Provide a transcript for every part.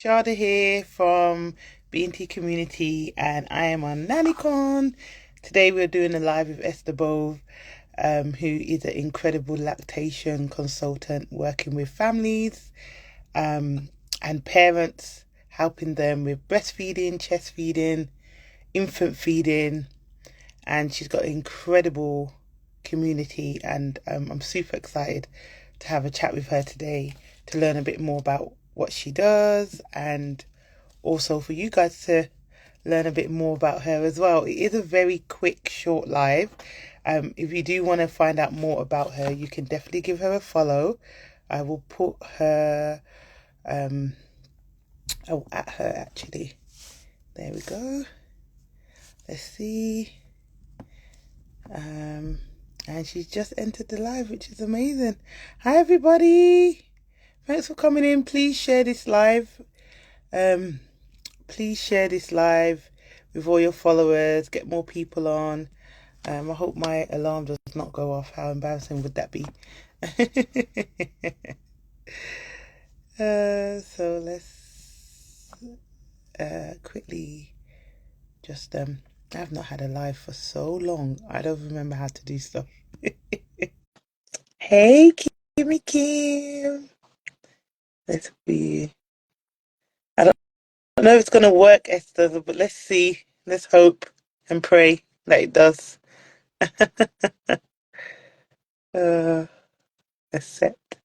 Shada here from BNT Community, and I am on Nannycon. Today we're doing a live with Esther Bove, who is an incredible lactation consultant working with families and parents, helping them with breastfeeding, chest feeding, infant feeding, and she's got an incredible community, and I'm super excited to have a chat with her today to learn a bit more about what she does, and also for you guys to learn a bit more about her as well. It is a very quick, short live. If you do want to find out more about her, you can definitely give her a follow. I will put her at her actually. There we go. Let's see. And she's just entered the live, which is amazing. Hi everybody. Thanks for coming in. Please share this live. Please share this live with all your followers. Get more people on. I hope my alarm does not go off. How embarrassing would that be? So let's quickly just I've not had a live for so long. I don't remember how to do stuff. Hey, Kimmy Kim. Let's be. I don't know if it's gonna work, Esther, but let's see. Let's hope and pray that it does. uh, accept.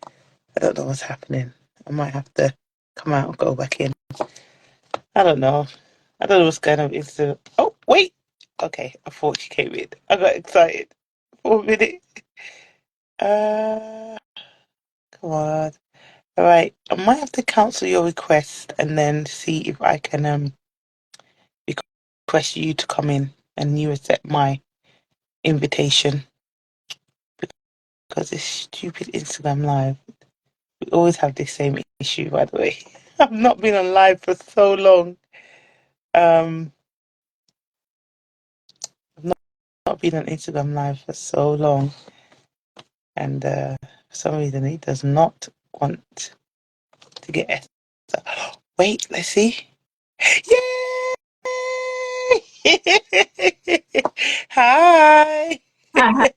I don't know what's happening. I might have to come out and go back in. I don't know. I don't know what's going on. Oh, wait. Okay, I thought she came in. I got excited for a minute. Uh, Come on. All right. I might have to cancel your request and then see if I can request you to come in and you accept my invitation, because this stupid Instagram live. We always have this same issue, by the way. I've not been on live for so long. Um, I've not been on Instagram live for so long, and for some reason it does not want to get. Wait, let's see. Yay! Hi. Hi,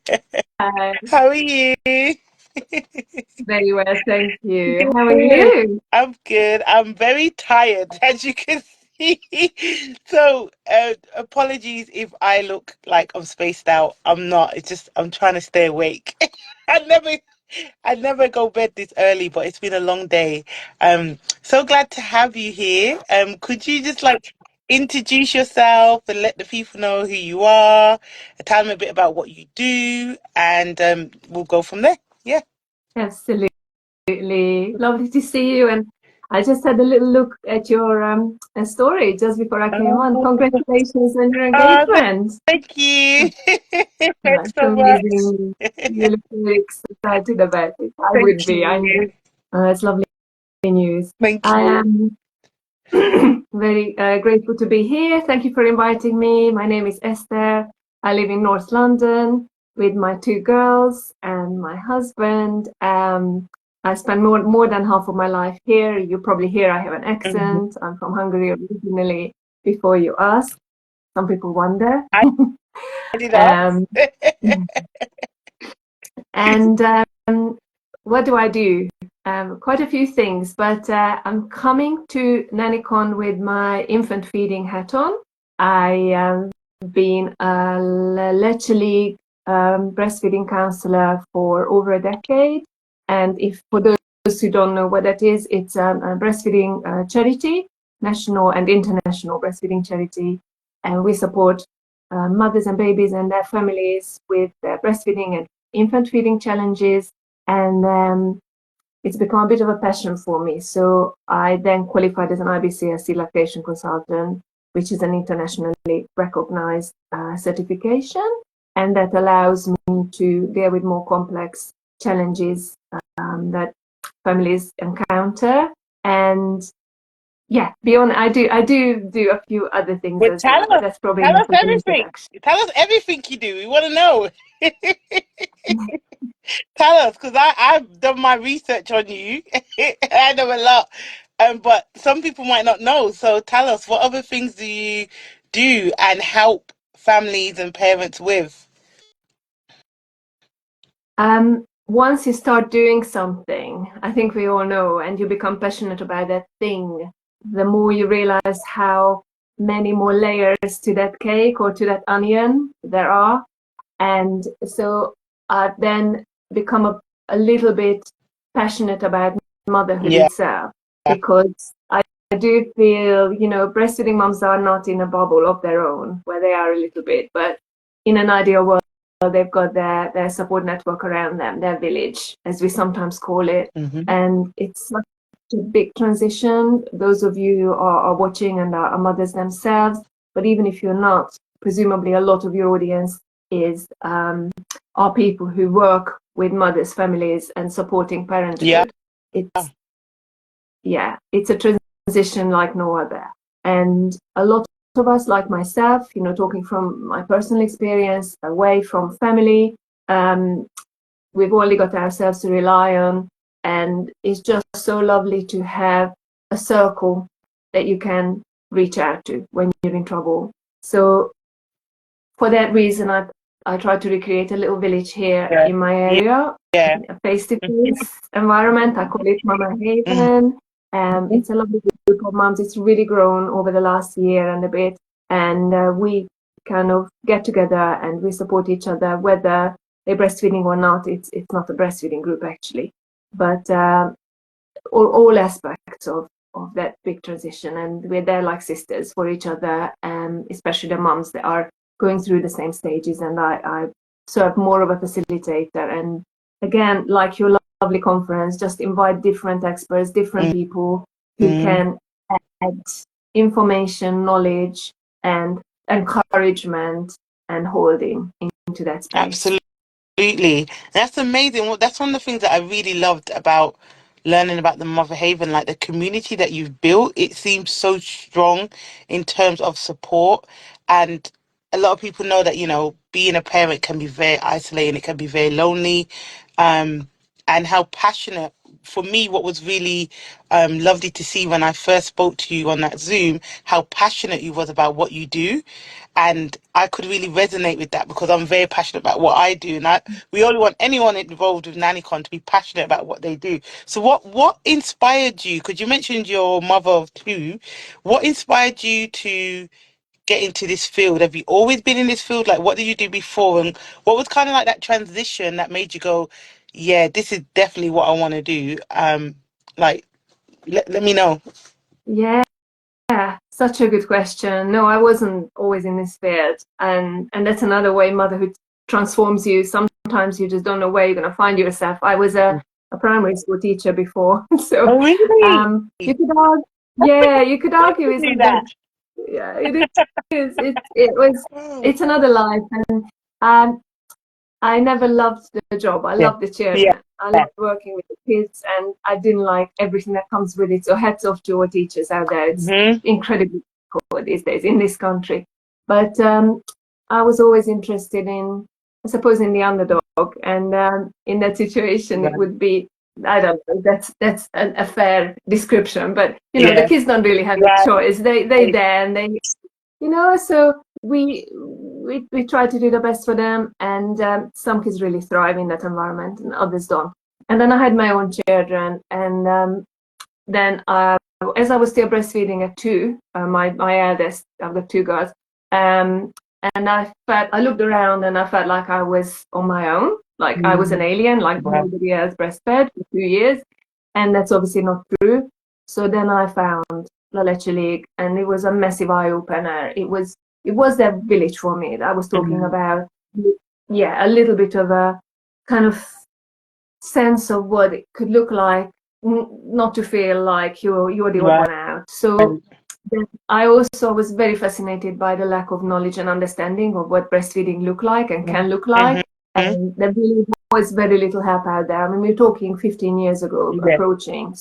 How are you? very well, thank you. How are Good. you? I'm good. I'm very tired, as you can see. So, apologies if I look like I'm spaced out. I'm not. It's just I'm trying to stay awake. I never, I never go bed this early, but it's been a long day. So glad to have you here. Could you just introduce yourself and let the people know who you are, and tell them a bit about what you do, and we'll go from there. Yeah. Absolutely. Lovely to see you. And I just had a little look at your story just before I came on. Oh, Congratulations on your oh, engagement. thank you. Thanks That's so amazing. much. You look very excited about it. I Thank would be. I know. you. It's lovely news. Thank I you. am very grateful to be here. Thank you for inviting me. My name is Esther. I live in North London with my two girls and my husband. I spent more than half of my life here. You probably hear I have an Mhm. accent. I'm from Hungary originally, before you ask. Some people wonder. I did ask. um, and what do I do? Quite a few things, but I'm coming to Nannycon with my infant feeding hat on. I have been a Lecce League breastfeeding counselor for over a decade. And if for those who don't know what that is, it's a breastfeeding charity, national and international breastfeeding charity. And we support mothers and babies and their families with breastfeeding and infant feeding challenges. And it's become a bit of a passion for me. So I then qualified as an IBCSC lactation consultant, which is an internationally recognized certification. And that allows me to deal with more complex challenges that families encounter. And yeah, beyond, I do a few other things Well, as well, but that's probably tell enough us of an everything. introduction. Tell us everything you do. We want to know. Tell us, because I've done my research on you. I know a lot. But some people might not know. So tell us, what other things do you do and help families and parents with? Once you start doing something, I think we all know, and you become passionate about that thing, the more you realize how many more layers to that cake or to that onion there are. And so I've then become a little bit passionate about motherhood Yeah. itself, because I do feel, breastfeeding moms are not in a bubble of their own, where they are a little bit, but in an ideal world, they've got their support network around them, their village, as we sometimes call it. Mm-hmm. And it's such a big transition. Those of you who are watching and are mothers themselves, but even if you're not, presumably a lot of your audience are people who work with mothers, families, and supporting parenthood. Yeah. It's a transition like no other. And a lot of us, like myself, talking from my personal experience, away from family, we've only got ourselves to rely on. And it's just so lovely to have a circle that you can reach out to when you're in trouble. So for that reason, I try to recreate a little village here in my area, a face-to-face environment. I call it Mama Haven. It's a lovely group of moms. It's really grown over the last year and a bit, and we kind of get together and we support each other, whether they're breastfeeding or not. It's not a breastfeeding group actually, but all aspects of that big transition, and we're there like sisters for each other, especially the moms that are going through the same stages. And I serve more of a facilitator, and again, like your lovely conference, just invite different experts, different people who can add information, knowledge, and encouragement and holding into that space. Absolutely. That's amazing. Well, that's one of the things that I really loved about learning about the Mother Haven, like the community that you've built. It seems so strong in terms of support. And a lot of people know that, being a parent can be very isolating, it can be very lonely. And how passionate, for me, what was really lovely to see when I first spoke to you on that Zoom, how passionate you was about what you do. And I could really resonate with that because I'm very passionate about what I do. And we only want anyone involved with Nannycon to be passionate about what they do. So what inspired you? Because you mentioned your mother of two. What inspired you to get into this field? Have you always been in this field? Like, what did you do before? And what was kind of like that transition that made you go, yeah, this is definitely what I want to do? Like, let me know. Yeah, such a good question. No, I wasn't always in this field, and that's another way motherhood transforms you. Sometimes you just don't know where you're going to find yourself. I was a primary school teacher before, so Oh, really? you could argue, yeah, you could I argue, didn't do isn't that. that? Yeah, it is. It's another life, and um, I never loved the job. I Yeah. loved the Yeah. chairman. I loved working with the kids, and I didn't like everything that comes with it. So hats off to our teachers out there. It's incredibly difficult these days in this country. But I was always interested in, I suppose, in the underdog, and in that situation, it would be, I don't know. That's a fair description, but the kids don't really have a choice. They there and they, so we try to do the best for them, and some kids really thrive in that environment and others don't. And then I had my own children, and then as I was still breastfeeding at two, my eldest, I've got two girls, and I looked around and I felt like I was on my own, like I was an alien, like nobody else breastfed for 2 years, and that's obviously not true. So then I found La Leche League, and it was a massive eye opener. It was that village for me that I was talking about. Yeah, a little bit of a kind of sense of what it could look like, not to feel like you're the odd one out. So I also was very fascinated by the lack of knowledge and understanding of what breastfeeding look like and can look like. And there really was very little help out there. I mean, we're talking 15 years ago, approaching,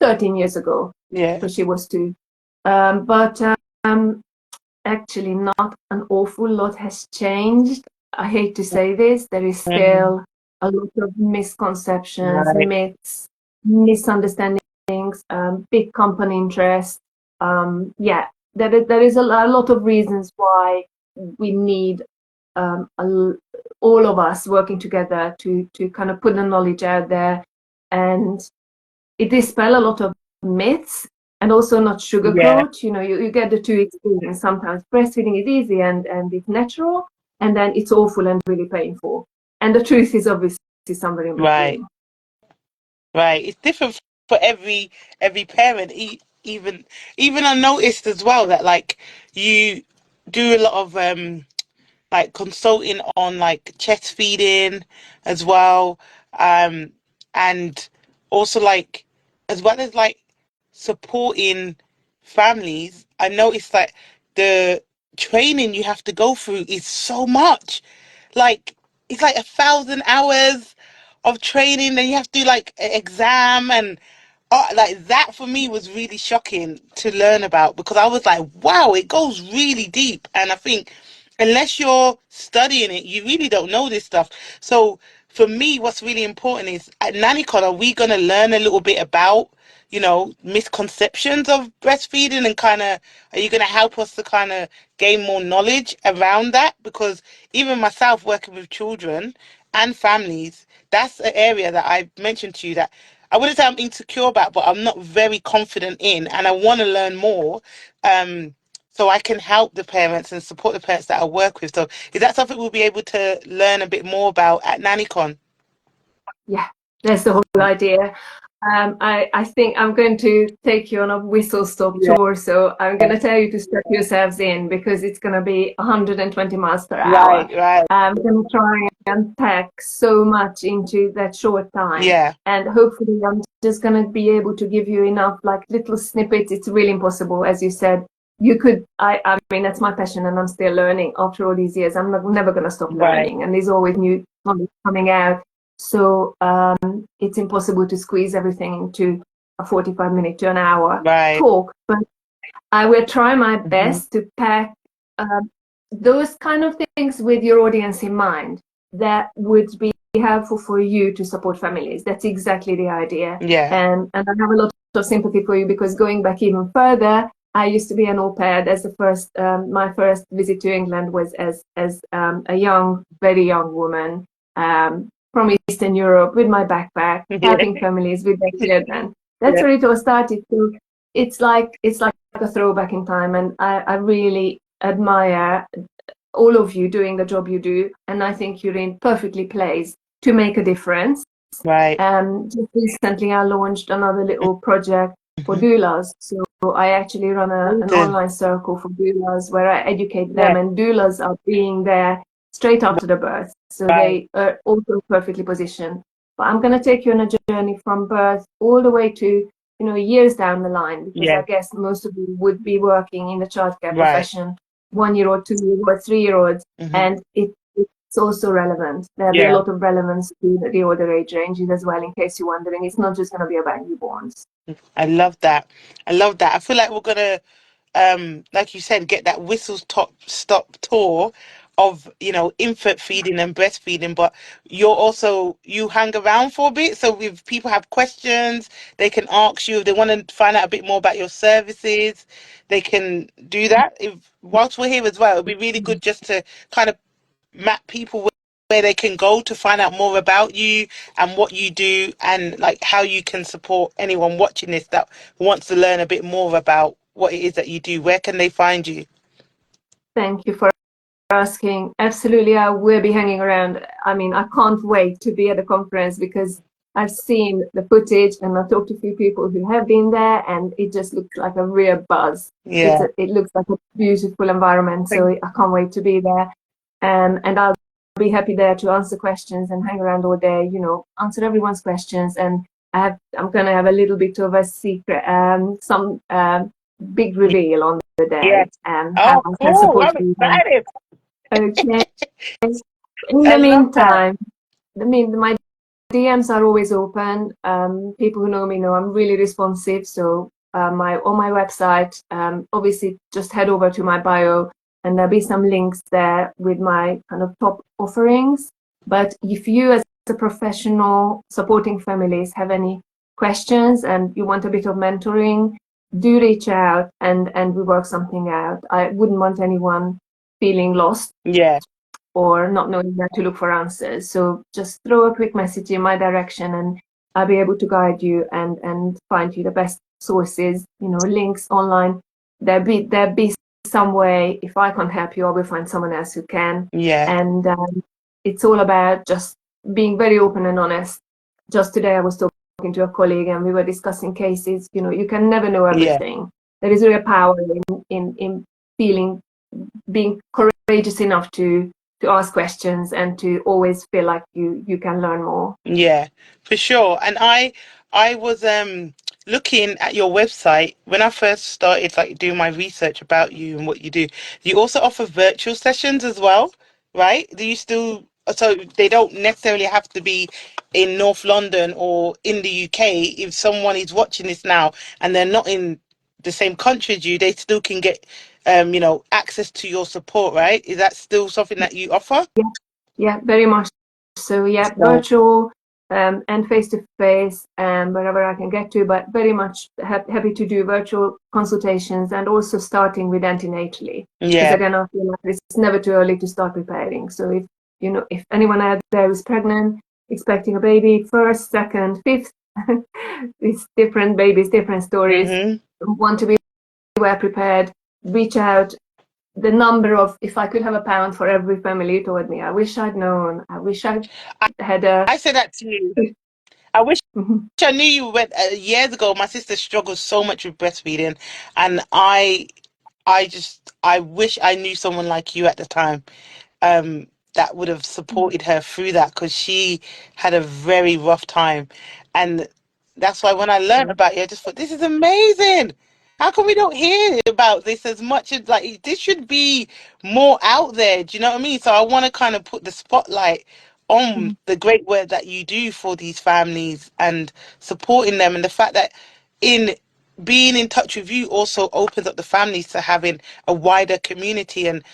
13 years ago, because she was two. But actually not an awful lot has changed. I hate to say this, there is still a lot of misconceptions, myths, misunderstandings, things, big company interest. Yeah, there is a lot of reasons why we need all of us working together to kind of put the knowledge out there and it dispel a lot of myths and also not sugarcoat. You know, you get the two experiences. Sometimes breastfeeding is easy and it's natural, and then it's awful and really painful. And the truth is obviously somewhere in between. Right. It's different for every parent. Even I noticed as well that like you do a lot of like consulting on like chest feeding as well, and also like as well as like supporting families. I noticed that the training you have to go through is so much. Like it's like 1,000 hours of training, then you have to do like an exam and like that for me was really shocking to learn about because I was like, wow, it goes really deep. And I think unless you're studying it, you really don't know this stuff. So for me, what's really important is at Nannycon, are we going to learn a little bit about, misconceptions of breastfeeding and kind of, are you going to help us to kind of gain more knowledge around that? Because even myself working with children and families, that's an area that I mentioned to you that I wouldn't say I'm insecure about, but I'm not very confident in, and I want to learn more, so I can help the parents and support the parents that I work with. So, is that something we'll be able to learn a bit more about at Nannycon? Yeah, that's the whole idea. I think I'm going to take you on a whistle stop Yeah. tour. So I'm going to tell you to strap yourselves in because it's going to be 120 miles per hour. Right, right. I'm going to try and pack so much into that short time. Yeah, And hopefully I'm just going to be able to give you enough like little snippets. It's really impossible. As you said, you could, I mean, that's my passion and I'm still learning after all these years. I'm never going to stop right, learning. And there's always new knowledge coming out. So it's impossible to squeeze everything into a 45-minute to an hour right. talk. But I will try my Hmm. best to pack those kind of things with your audience in mind that would be helpful for you to support families. That's exactly the idea. Yeah, And I have a lot of sympathy for you because going back even further, I used to be an au pair. That's the first, my first visit to England was as a young, very young woman from Eastern Europe with my backpack, yeah, helping families with their children. That's yeah. where it all started. So it's like a throwback in time, and I really admire all of you doing the job you do, and I think you're in perfectly placed to make a difference. Right. Just recently, I launched another little project for Hmm. doulas. So I actually run an Amazing. online circle for doulas where I educate Yeah, them, and doulas are being there straight after the birth. So right, they are also perfectly positioned. But I'm going to take you on a journey from birth all the way to years down the line, because yeah, I guess most of you would be working in the childcare right. profession, 1-year-old, 2-year-old, 3-year-olds, Hmm. and it's also relevant. There'll be a Yeah. lot of relevance to the older age ranges as well, in case you're wondering. It's not just going to be about newborns. I love that. I love that. I feel like we're gonna, like you said, get that whistle top stop tour of, infant feeding and breastfeeding, but you hang around for a bit. So if people have questions, they can ask you. If they want to find out a bit more about your services, they can do that. If whilst we're here as well, it'd be really good just to kind of map people where they can go to find out more about you and what you do and like how you can support anyone watching this that wants to learn a bit more about what it is that you do. Where can they find you? Thank you for asking. Absolutely, I will be hanging around. I mean, I can't wait to be at the conference because I've seen the footage and I've talked to a few people who have been there, and it just looks like a real buzz. Yeah. It looks like a beautiful environment, so I can't wait to be there. And I'll be happy there to answer questions and hang around all day, answer everyone's questions. And I'm going to have a little bit of a secret, some big reveal on the Yeah. day, and how Oh, I can cool. support I'm you. excited. Okay. In I the love that. meantime, my DMs are always open. People who know me know I'm really responsive. So on my website, obviously just head over to my bio, and there'll be some links there with my kind of top offerings. But if you, as a professional supporting families, have any questions and you want a bit of mentoring, do reach out and we work something out. I wouldn't want anyone feeling lost or not knowing where to look for answers. So just throw a quick message in my direction and I'll be able to guide you and find you the best sources, links online. There'll be some way. If I can't help you, I will find someone else who can. And it's all about just being very open and honest. Just today I was talking to a colleague and we were discussing cases. You can never know everything. There is real power in being courageous enough to ask questions and to always feel like you can learn more. Yeah, for sure. And I was looking at your website when I first started like doing my research about you and what you do. You also offer virtual sessions as well, right? Do you still, so they don't necessarily have to be in North London or in the UK. If someone is watching this now and they're not in the same country as you, they still can get access to your support, right? Is that still something that you offer? Yeah, very much. So virtual and face-to-face wherever I can get to, but very much happy to do virtual consultations and also starting with antenatally. Because again, I feel like it's never too early to start preparing. So if anyone out there is pregnant, expecting a baby, first, second, fifth, it's different babies, different stories. Want to be well prepared, reach out. The number of, if I could have a pound for every family told me, I wish I'd known. I wish I had a. I said that to you. I wish I knew you went years ago. My sister struggled so much with breastfeeding, and I wish I knew someone like you at the time. That would have supported her through that because she had a very rough time, and that's why when I learned about you, I just thought this is amazing. How come we don't hear about this as much as like this should be more out there? Do you know what I mean? So I want to kind of put the spotlight on the great work that you do for these families and supporting them, and the fact that in being in touch with you also opens up the families to having a wider community. And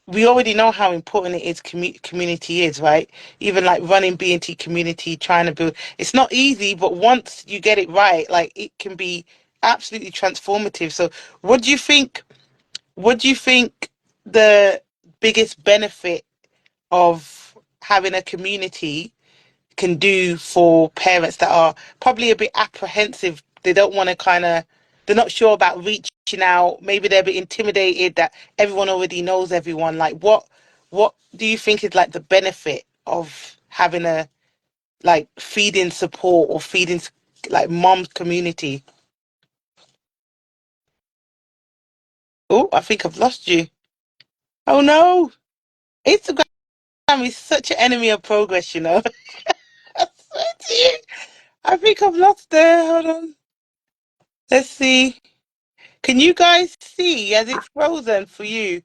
we already know how important it is community is, right? Even like running B&T community, trying to build, it's not easy, but once you get it right, like it can be absolutely transformative. So what do you think the biggest benefit of having a community can do for parents that are probably a bit apprehensive? They don't want to they're not sure about reaching out. Maybe they're a bit intimidated that everyone already knows everyone. Like what do you think is like the benefit of having a like feeding support or feeding like mom's community? Oh, I think I've lost you. Oh no. Instagram is such an enemy of progress, you know. I swear to you. I think I've lost her. Hold on. Let's see. Can you guys see? Has it frozen for you?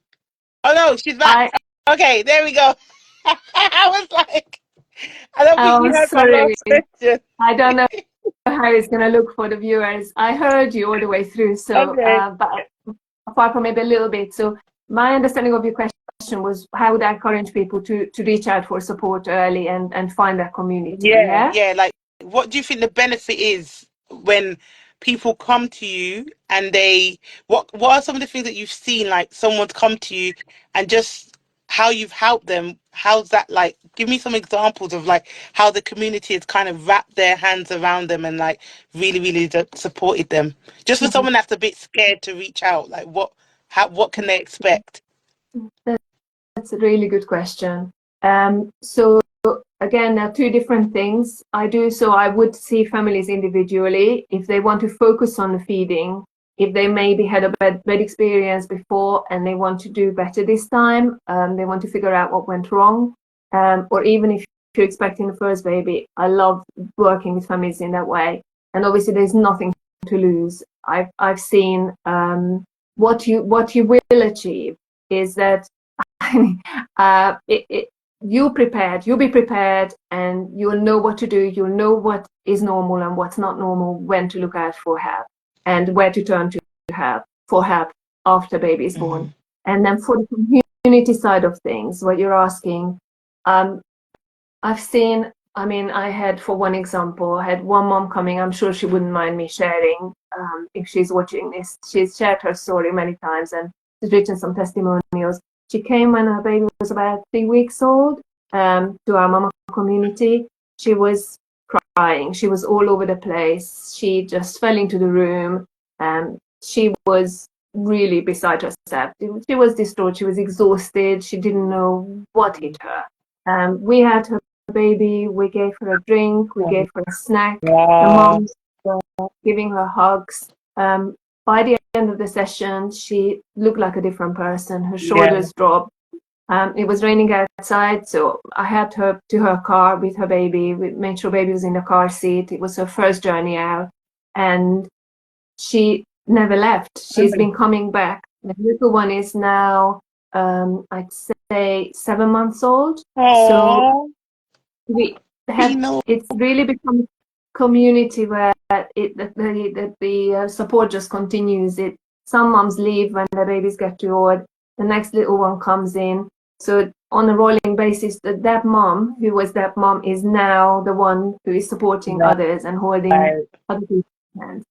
Oh no, she's back. Okay, there we go. I was like, I don't think you heard my Sorry. last question. I don't know how it's going to look for the viewers. I heard you all the way through, so but apart from maybe a little bit. So my understanding of your question was how would I encourage people to reach out for support early and find their community? Yeah. Like, what do you think the benefit is when people come to you and what are some of the things that you've seen, like someone's come to you and just how you've helped them? How's that like? Give me some examples of like how the community has kind of wrapped their hands around them and like really, really supported them. Just for someone that's a bit scared to reach out, like what can they expect? That's a really good question. So again, there are two different things I do. So I would see families individually if they want to focus on the feeding, if they maybe had a bad experience before and they want to do better this time, they want to figure out what went wrong, or even if you're expecting the first baby. I love working with families in that way. And obviously there's nothing to lose. I've seen what you will achieve is that you'll be prepared and you'll know what to do. You'll know what is normal and what's not normal, when to look out for help and where to turn to for help after baby is born. And then for the community side of things, what you're asking, I've seen I mean, I had, for one example, I had one mom coming. I'm sure she wouldn't mind me sharing if she's watching this. She's shared her story many times and she's written some testimonials. She came when her baby was about 3 weeks old to our mama community. She was crying. She was all over the place. She just fell into the room. She was really beside herself. She was distraught. She was exhausted. She didn't know what hit her. We had her baby. We gave her a drink. We gave her a snack. The Wow. moms were giving her hugs. By the end of the session, she looked like a different person. Her Yeah. shoulders dropped. It was raining outside, so I helped her to her car with her baby. We made sure baby was in the car seat. It was her first journey out, and she never left. She's been coming back. The little one is now, I'd say, 7 months old. So Oh, we you have. know. It's really become a community where the support just continues. It Some moms leave when their babies get too old. The next little one comes in. So on a rolling basis, that mom who was that mom is now the one who is supporting others and holding Right. other people's hands.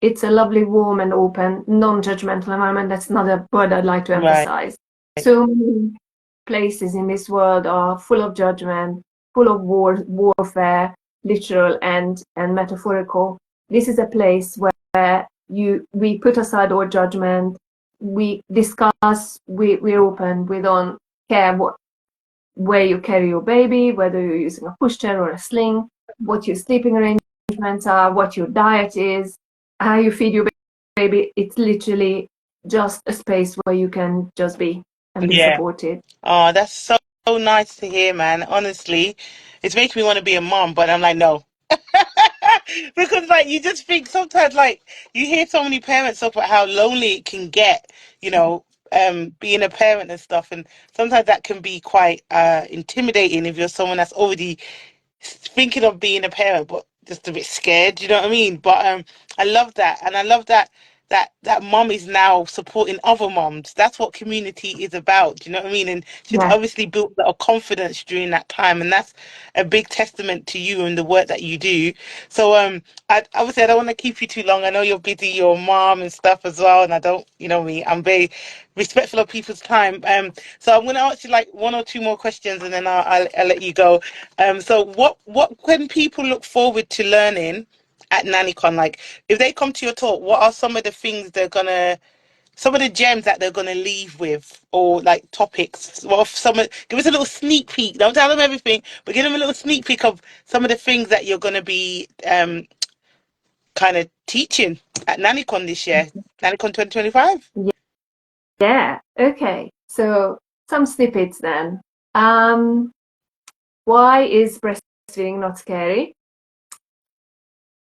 It's a lovely, warm and open, non-judgmental environment. That's another word I'd like to Right. emphasize. So many places in this world are full of judgment, full of warfare, literal and metaphorical. This is a place where we put aside all judgment, we discuss, we're open, we don't care where you carry your baby, whether you're using a pushchair or a sling, what your sleeping arrangements are, what your diet is, how you feed your baby. It's literally just a space where you can just be and be Yeah. supported. Oh, that's so nice to hear, man. Honestly, it's making me want to be a mom, but I'm like, no. Because like you just think sometimes like you hear so many parents talk about how lonely it can get, being a parent and stuff, and sometimes that can be quite intimidating if you're someone that's already thinking of being a parent, but just a bit scared. You know what I mean? But I love that, and I love that mom is now supporting other moms. That's what community is about. Do you know what I mean? And she's Yeah. obviously built a lot of confidence during that time, and that's a big testament to you and the work that you do. So I obviously I don't want to keep you too long. I know you're busy, your mom and stuff as well, and I don't, you know me, I'm very respectful of people's time. So I'm going to ask you like one or two more questions, and then I'll let you go. So what can people look forward to learning at Nannycon? Like, if they come to your talk, what are some of the things some of the gems that they're gonna leave with, or like topics? Well, give us a little sneak peek. Don't tell them everything, but give them a little sneak peek of some of the things that you're gonna be kind of teaching at Nannycon this year, Nannycon 2025. Yeah. Okay. So some snippets then. Um, why is breastfeeding not scary?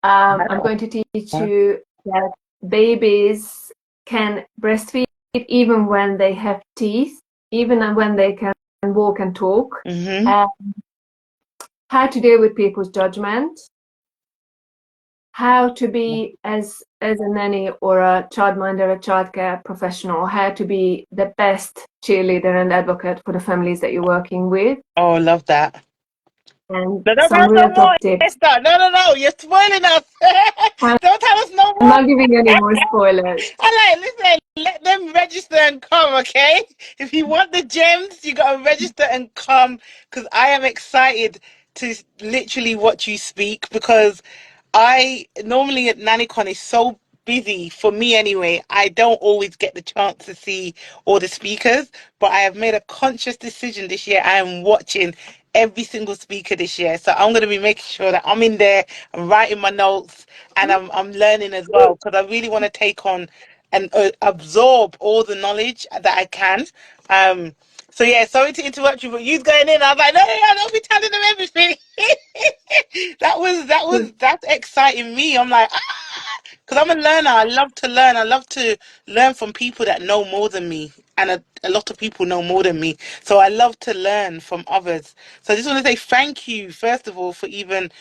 I'm going to teach you that babies can breastfeed even when they have teeth, even when they can walk and talk. Mm-hmm. Uh, how to deal with people's judgment. How to be as a nanny or a childminder, a childcare professional. How to be the best cheerleader and advocate for the families that you're working with, Oh, love that. and No, don't tell some us no real more, top tips. Esther. No. You're spoiling us. I'm Don't tell us no more. not giving any more spoilers. I like, listen, let them register and come, okay? If you want the gems, you gotta register and come, because I am excited to literally watch you speak, because I normally at NannyCon is so busy for me anyway. I don't always get the chance to see all the speakers, but I have made a conscious decision this year. I am watching every single speaker this year. So I'm going to be making sure that I'm in there, I'm writing my notes, and I'm learning as well, because I really want to take on and absorb all the knowledge that I can. So yeah, sorry to interrupt you, but you going in. I was like, no, don't be telling them everything. That's exciting me. I'm like, because I'm a learner. I love to learn. I love to learn from people that know more than me, and a lot of people know more than me. So I love to learn from others. So I just want to say thank you, first of all, for even,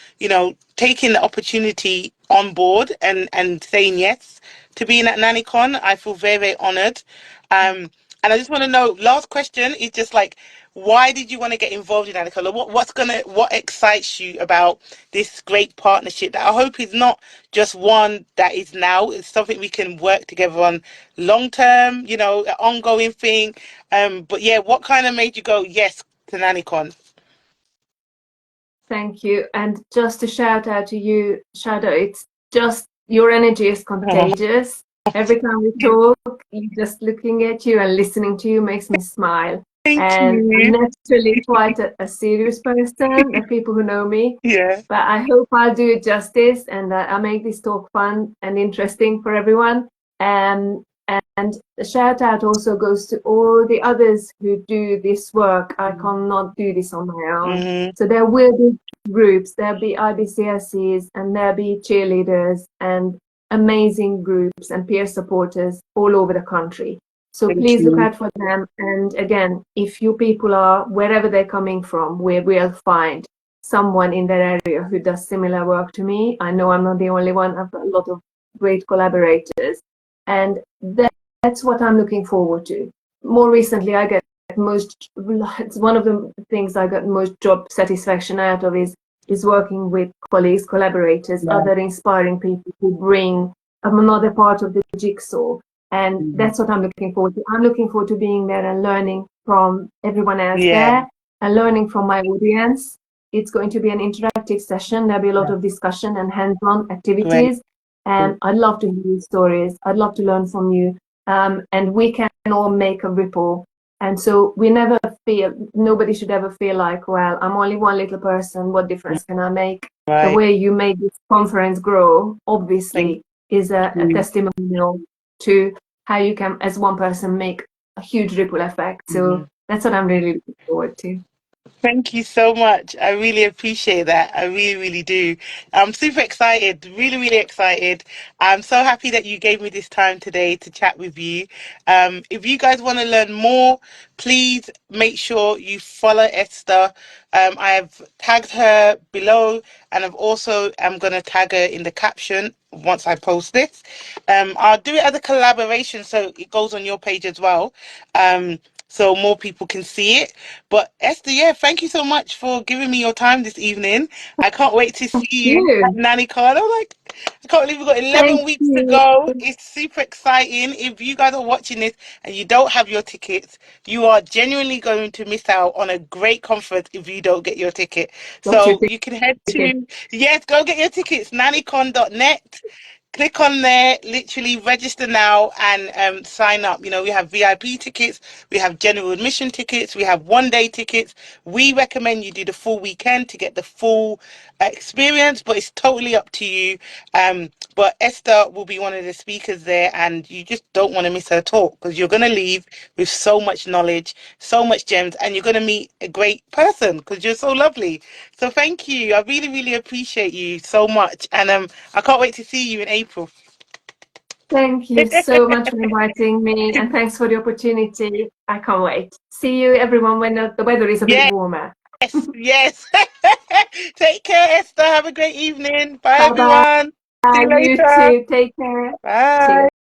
taking the opportunity on board and saying yes to being at NannyCon. I feel very, very honored. And I just want to know, last question is just like, why did you want to get involved in Nannycon? What excites you about this great partnership that I hope is not just one that is now, it's something we can work together on long term, an ongoing thing. But yeah, what kind of made you go yes to Nannycon? Thank you. And just a shout out to you, Shada. It's just your energy is Oh, contagious. Every time we talk, just looking at you and listening to you makes me smile. thank And I'm you. naturally quite a serious person, the people who know me. Yeah, But I hope I'll do it justice and that I make this talk fun and interesting for everyone. And the shout out also goes to all the others who do this work. I cannot do this on my own. hmm, So there will be groups, there'll be IBCSCs, and there'll be cheerleaders and amazing groups and peer supporters all over the country. So thank please look you. out for them. And again, if you people are wherever they're coming from, we will find someone in that area who does similar work to me. I know I'm not the only one. I've got a lot of great collaborators. And that's what I'm looking forward to. More recently, I get most, it's one of the things I got most job satisfaction out of is working with colleagues, collaborators, Yeah. other inspiring people who bring another part of the jigsaw. And Mhm. that's what I'm looking forward to. I'm looking forward to being there and learning from everyone else Yeah. there and learning from my audience. It's going to be an interactive session. There'll be a lot Yeah. of discussion and hands-on Great. activities. And I'd love to hear your stories. I'd love to learn from you. And we can all make a ripple. And so we never feel, nobody should ever feel like, well, I'm only one little person. What difference can I make? The Right. way you made this conference grow, Thank obviously, is a you. testimonial to how you can, as one person, make a huge ripple effect. So Mhm. that's what I'm really looking forward to. Thank you so much. I really appreciate that. I really, really do. I'm super excited, really, really excited. I'm so happy that you gave me this time today to chat with you. If you guys want to learn more, please make sure you follow Esther. I have tagged her below, and I've also I'm gonna tag her in the caption once I post this. I'll do it as a collaboration, so it goes on your page as well. So more people can see it. But Esther, yeah, thank you so much for giving me your time this evening. I can't wait to see you at You. Nannycon. I'm like, I can't believe we've got Thank 11 weeks to you. go. It's super exciting. If you guys are watching this and you don't have your tickets, you are genuinely going to miss out on a great conference if you don't get your ticket. Got your So you can head ticket. to, yes, go get your tickets, nannycon.net. Click on there, literally register now and sign up. We have VIP tickets, we have general admission tickets, we have 1 day tickets. We recommend you do the full weekend to get the full experience, but it's totally up to you. But Esther will be one of the speakers there, and you just don't want to miss her talk because you're going to leave with so much knowledge, so much gems, and you're going to meet a great person because you're so lovely. So thank you. I really, really appreciate you so much. And I can't wait to see you in April. Thank you so much for inviting me, and thanks for the opportunity. I can't wait. See you, everyone, when the weather is a bit Yes, warmer. yes. Take care, Esther. Have a great evening. Bye, Bye bye. everyone. See you You later. too. Take care. Bye. Cheers.